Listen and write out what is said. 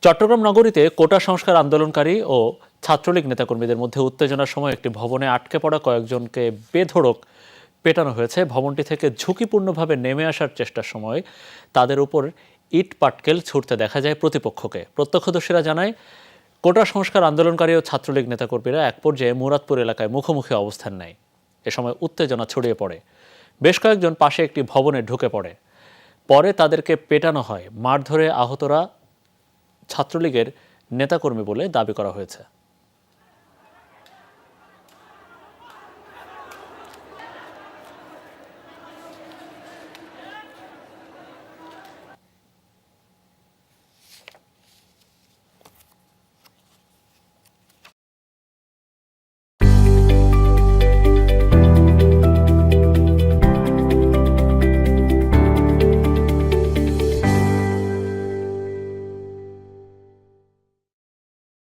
চট্টগ্রাম নগরীতে কোটা সংস্কার আন্দোলনকারী ও ছাত্রলীগ নেতাকর্মীদের মধ্যে উত্তেজনার সময় একটি ভবনে আটকে পড়া কয়েকজনকে বেধড়ক পেটানো হয়েছে। ভবনটি থেকে ঝুঁকিপূর্ণভাবে নেমে আসার চেষ্টার সময় তাদের উপর ইট পাটকেল ছুড়তে দেখা যায় প্রতিপক্ষকে। প্রত্যক্ষদর্শীরা জানায়, কোটা সংস্কার আন্দোলনকারী ও ছাত্রলীগ নেতাকর্মীরা এক পর্যায়ে মুরাদপুর এলাকায় মুখোমুখি অবস্থান নেয়। এ সময় উত্তেজনা ছড়িয়ে পড়ে। বেশ কয়েকজন পাশে একটি ভবনে ঢুকে পড়ে। পরে তাদেরকে পেটানো হয়। মারধরে আহতরা ছাত্রলীগের নেতাকর্মী বলে দাবি করা হয়েছে।